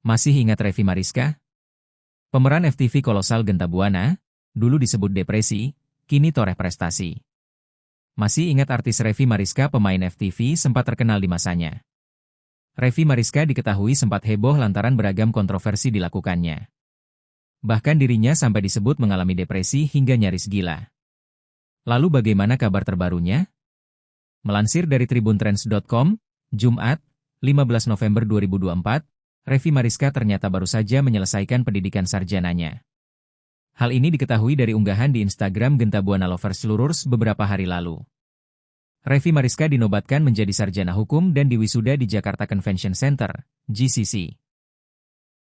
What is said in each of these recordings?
Masih ingat Revi Mariska? Pemeran FTV kolosal Genta Buana, dulu disebut depresi, kini toreh prestasi. Masih ingat artis Revi Mariska pemain FTV sempat terkenal di masanya. Revi Mariska diketahui sempat heboh lantaran beragam kontroversi dilakukannya. Bahkan dirinya sampai disebut mengalami depresi hingga nyaris gila. Lalu bagaimana kabar terbarunya? Melansir dari tribuntrends.com, Jumat, 15 November 2024, Revi Mariska ternyata baru saja menyelesaikan pendidikan sarjananya. Hal ini diketahui dari unggahan di Instagram Genta Buana Lovers Lururs beberapa hari lalu. Revi Mariska dinobatkan menjadi sarjana hukum dan diwisuda di Jakarta Convention Center, GCC.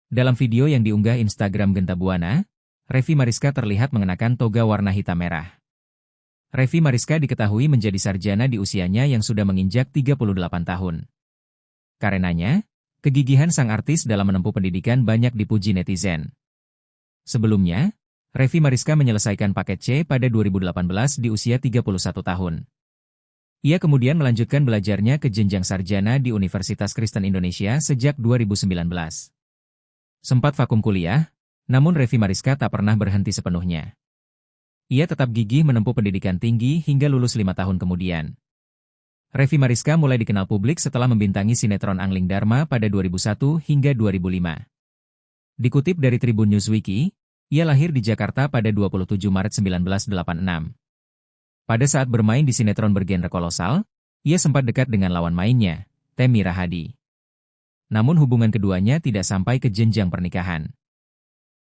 Dalam video yang diunggah Instagram Genta Buana, Revi Mariska terlihat mengenakan toga warna hitam merah. Revi Mariska diketahui menjadi sarjana di usianya yang sudah menginjak 38 tahun. Karenanya, kegigihan sang artis dalam menempuh pendidikan banyak dipuji netizen. Sebelumnya, Revi Mariska menyelesaikan paket C pada 2018 di usia 31 tahun. Ia kemudian melanjutkan belajarnya ke jenjang sarjana di Universitas Kristen Indonesia sejak 2019. Sempat vakum kuliah, namun Revi Mariska tak pernah berhenti sepenuhnya. Ia tetap gigih menempuh pendidikan tinggi hingga lulus 5 tahun kemudian. Revi Mariska mulai dikenal publik setelah membintangi sinetron Angling Dharma pada 2001 hingga 2005. Dikutip dari Tribun Newswiki, ia lahir di Jakarta pada 27 Maret 1986. Pada saat bermain di sinetron bergenre kolosal, ia sempat dekat dengan lawan mainnya, Temi Rahadi. Namun hubungan keduanya tidak sampai ke jenjang pernikahan.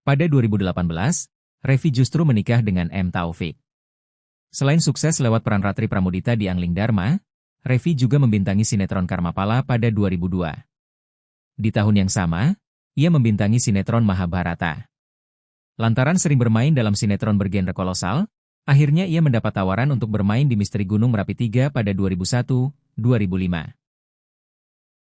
Pada 2018, Revi justru menikah dengan M. Taufik. Selain sukses lewat peran Ratri Pramudita di Angling Dharma, Revi juga membintangi sinetron Karmapala pada 2002. Di tahun yang sama, ia membintangi sinetron Mahabharata. Lantaran sering bermain dalam sinetron bergenre kolosal, akhirnya ia mendapat tawaran untuk bermain di Misteri Gunung Merapi 3 pada 2001-2005.